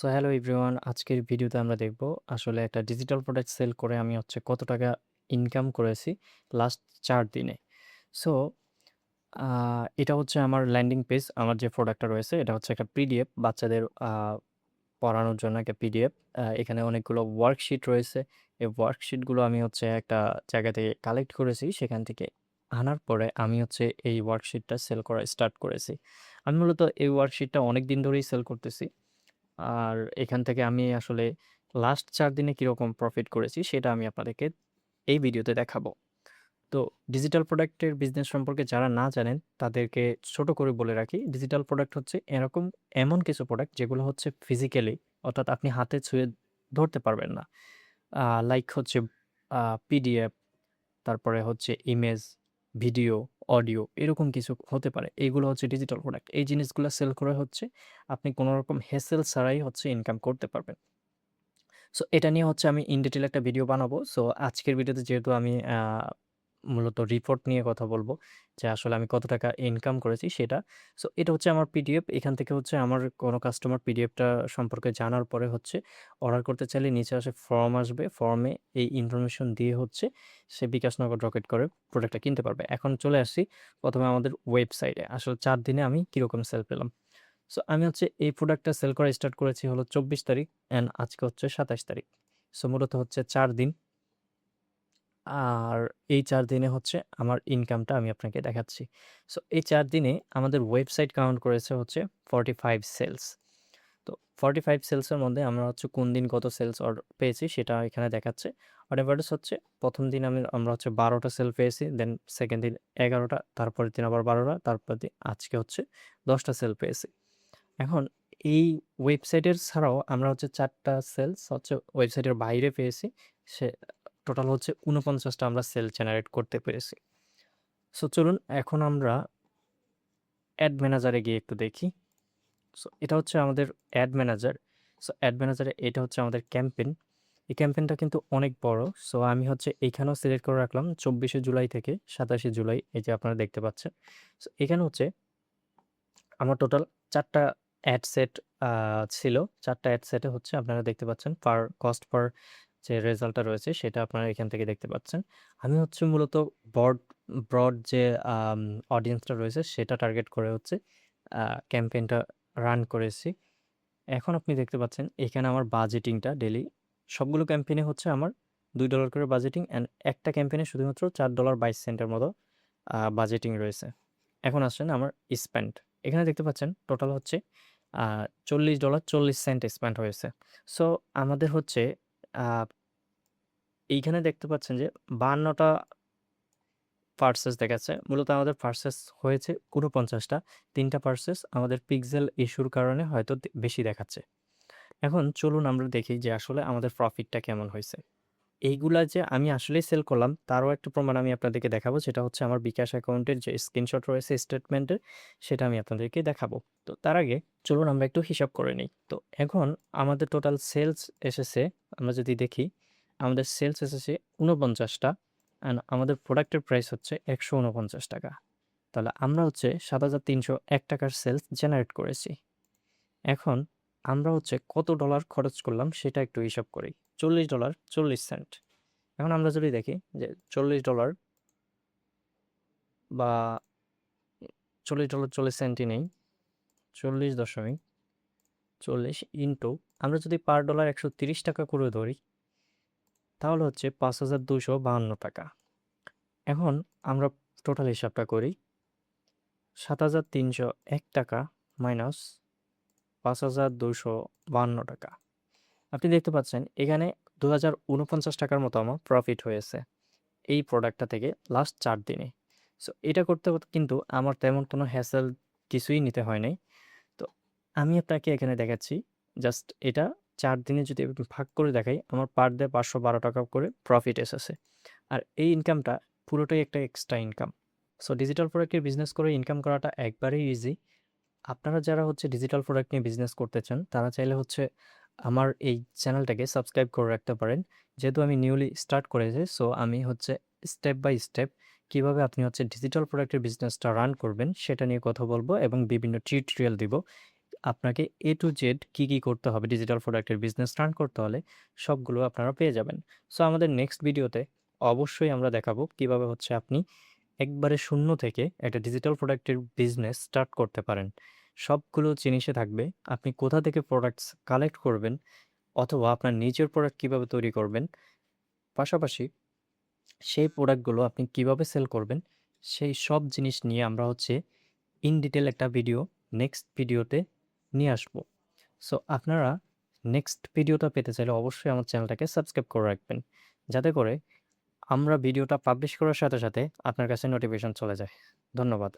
So hello everyone, আজকের ভিডিওতে আমরা দেখব আসলে একটা ডিজিটাল প্রোডাক্ট সেল করে আমি কত টাকা ইনকাম করেছি লাস্ট ৪ দিনে। সো আ এটা হচ্ছে আমার ল্যান্ডিং পেজ। আমার যে প্রোডাক্টটা রয়েছে এটা হচ্ছে একটা পিডিএফ বাচ্চাদের পড়ানোর জন্য একটা পিডিএফ। এখানে অনেকগুলো ওয়ার্কশিট রয়েছে। এই ওয়ার্কশিটগুলো আমি একটা জায়গা থেকে কালেক্ট করেছি। সেখান থেকে আনার পরে আমি এই ওয়ার্কশিটটা সেল করা স্টার্ট করেছি। আমি মূলত এই ওয়ার্কশিটটা অনেকদিন ধরেই সেল করতেছি। আর এখান থেকে আমি আসলে লাস্ট ৪ দিনে কিরকম প্রফিট করেছি সেটা আমি আপনাদেরকে এই ভিডিওতে দেখাবো। তো ডিজিটাল প্রোডাক্টের বিজনেস সম্পর্কে যারা না জানেন তাদেরকে ছোট করে বলে রাখি। ডিজিটাল প্রোডাক্ট হচ্ছে এমন কিছু প্রোডাক্ট যেগুলো হচ্ছে ফিজিক্যালি, অর্থাৎ আপনি হাতে ছুঁয়ে ধরতে পারবেন না। লাইক হচ্ছে পিডিএফ, তারপরে হচ্ছে ইমেজ, ভিডিও, অডিও এরকম কিছু হতে পারে। এইগুলো হচ্ছে ডিজিটাল প্রোডাক্ট। এই জিনিসগুলা সেল করে আপনি কোনরকম হ্যাসেল ছাড়াই ইনকাম করতে পারবেন। সো এটা নিয়ে আমি ইন ডিটেইল একটা ভিডিও বানাবো। সো আজকের ভিডিওতে যেহেতু আমি মূলত রিপোর্ট নিয়ে কথা বলবো যে আসলে আমি কত টাকা ইনকাম করেছি সেটা। সো এটা হচ্ছে আমার পিডিএফ। এখান থেকে আমার কোনো কাস্টমার পিডিএফটা সম্পর্কে জানার পরে অর্ডার করতে চাইলে নিচে ফর্ম আসবে। ফর্মে এই ইনফরমেশন দিয়ে সে বিকাশ নগদ রকেট করে প্রোডাক্টটা কিনতে পারবে। এখন চলে আসছি ১ম এ আমাদের ওয়েবসাইটে। আসলে ৪ দিনে আমি কিরকম সেল পেলাম। সো আমি এই প্রোডাক্টটা সেল করা স্টার্ট করেছি হলো ২৪ তারিখ অ্যান্ড আজকে ২৭ তারিখ। সো মূলত ৪ দিন। আর এই ৪ দিনে আমার ইনকামটা আমি আপনাকে দেখাচ্ছি। সো এই ৪ দিনে আমাদের ওয়েবসাইট কাউন্ট করেছে 45 সেলস। তো 45 সেলসের মধ্যে আমরা কোন দিন কত সেলস পেয়েছি সেটা এখানে দেখাচ্ছে। অন এভারেজ ১ম দিন আমরা ১২ টা সেল পেয়েছি। দেন 2nd দিন ১১ টা, তারপরের দিন আবার ১২ টা, তারপরের দিন আজকে ১০ টা সেল পেয়েছি। এখন এই ওয়েবসাইটের ছাড়াও আমরা ৪ টা সেলস ওয়েবসাইটের বাইরে পেয়েছি। সে টোটাল ৪৯ টা আমরা সেল জেনারেট করতে পেরেছি। সো চলুন এখন আমরা অ্যাড ম্যানেজারে গিয়ে একটু দেখি। সো এটা আমাদের অ্যাড ম্যানেজার। সো অ্যাড ম্যানেজারে এটা আমাদের ক্যাম্পেইন। এই ক্যাম্পেইনটা কিন্তু অনেক বড়। সো আমি এইখানেও সিলেক্ট করে রাখলাম ২৪শে জুলাই থেকে ২৭শে জুলাই, এই যে আপনারা দেখতে পাচ্ছেন। সো এখানে আমার টোটাল ৪ টা অ্যাড সেট আ ছিল। ৪ টা অ্যাড সেটে আপনারা দেখতে পাচ্ছেন কস্ট পার যে রেজাল্টটা রয়েছে সেটা আপনারা এখান থেকে দেখতে পাচ্ছেন। আমি মূলত বড ব্রড যে অডিয়েন্সটা রয়েছে সেটা টার্গেট করে আ ক্যাম্পেইনটা রান করেছি। এখন আপনি দেখতে পাচ্ছেন এখানে আমার বাজেটিংটা ডেইলি সবগুলো ক্যাম্পেইনে আমার $২ করে বাজেটিং অ্যান্ড একটা ক্যাম্পেইনে শুধুমাত্র $৪.২২ এর মতো বাজেটিং রয়েছে। এখন আসেন আমার স্পেন্ড। এখানে দেখতে পাচ্ছেন টোটাল আ $40.40 স্পেন্ড হয়েছে। সো আমাদের আ এইখানে দেখতে পাচ্ছেন যে ৫২ টা পার্সেস দেখাচ্ছে। মূলত আমাদের পার্সেস হয়েছে ৪৯ টা। ৩ টা পার্সেস আমাদের পিক্সেল ইস্যুর কারণে হয়তো বেশি দেখাচ্ছে। এখন চলুন আমরা দেখি যে আসলে আমাদের প্রফিটটা কেমন হইছে। এইগুলা যে আমি আসলেই সেল করলাম তারও একটা প্রমাণ আমি আপনাদেরকে দেখাবো। সেটা আমার বিকাশ অ্যাকাউন্টের যে স্ক্রিনশট রয়েছে স্টেটমেন্টের, সেটা আমি আপনাদেরকে দেখাবো। তো তার আগে চলুন আমরা একটু হিসাব করে নিই। তো এখন আমাদের টোটাল সেলস এসেছে, আমরা যদি দেখি আমাদের সেলস এসেছে ৪৯ টা অ্যান্ড আমাদের প্রোডাক্টের প্রাইস ৳১৪৯। তাহলে আমরা ৳৭,৩০১ টাকার সেলস জেনারেট করেছি। এখন আমরা কত ডলার খরচ করলাম সেটা একটু হিসাব করি। $৪০.৪০ এখন আমরা যদি দেখি যে $৪০ বা $৪০.৪০ নেই, ৪০.৪০ ইন্টু আমরা যদি পার ডলার ৳১৩০ করে ধরি তাহলে ৳৫,২৫২ এখন আমরা টোটাল হিসাবটা করি। ৳৭,৩০১ মাইনাস ৳৫,২৫২। আপনি দেখতে পাচ্ছেন এখানে ৳২,০৪৯ মতো আমার প্রফিট হয়েছে এই প্রোডাক্টটা থেকে লাস্ট ৪ দিনে। সো এটা করতে কিন্তু আমার তেমন কোনো হ্যাসেল কিছুই নিতে হয় নাই। তো আমি আপনাকে এখানে দেখাচ্ছি। জাস্ট এটা ৪ দিনে যদি আমি ভাগ করে দেখাই, আমার পার ডে ৳৫১২ করে প্রফিট এসেছে। আর এই ইনকামটা পুরোটাই একটা এক্সট্রা ইনকাম। সো ডিজিটাল প্রোডাক্টের বিজনেস করে ইনকাম করাটা একবারেই ইজি। আপনারা যারা ডিজিটাল প্রোডাক্ট নিয়ে বিজনেস করতে চান, তারা চাইলে আমার এই চ্যানেলটাকে সাবস্ক্রাইব করে রাখতে পারেন। যেহেতু আমি নিউলি স্টার্ট করেছি, সো আমি স্টেপ বাই স্টেপ কিভাবে আপনি ডিজিটাল প্রোডাক্টের বিজনেসটা রান করবেন সেটা নিয়ে কথা বলবো এবং বিভিন্ন টিউটোরিয়াল দিব। আপনাকে A to Z কি করতে হবে ডিজিটাল প্রোডাক্টের বিজনেস রান করতে হলে সবগুলো আপনারা পেয়ে যাবেন। সো আমাদের নেক্সট ভিডিওতে অবশ্যই আমরা দেখাবো কিভাবে হচ্ছে আপনি একবারে শূন্য থেকে একটা ডিজিটাল প্রোডাক্টের বিজনেস স্টার্ট করতে পারেন। সবগুলো জিনিসে থাকবে আপনি কোথা থেকে প্রোডাক্টস কালেক্ট করবেন অথবা আপনার নিজের প্রোডাক্ট কিভাবে তৈরি করবেন। পাশাপাশি সেই প্রোডাক্টগুলো আপনি কিভাবে সেল করবেন, সেই সব জিনিস নিয়ে আমরা হচ্ছে ইন ডিটেইল একটা ভিডিও নেক্সট ভিডিওতে নিয়ে আসবো। সো আপনারা নেক্সট ভিডিওটা পেতে চাইলে অবশ্যই আমার চ্যানেলটাকে সাবস্ক্রাইব করে রাখবেন। যাতে করে আমরা ভিডিওটা পাবলিশ করার সাথে আপনার কাছে নোটিফিকেশন চলে যায়। ধন্যবাদ।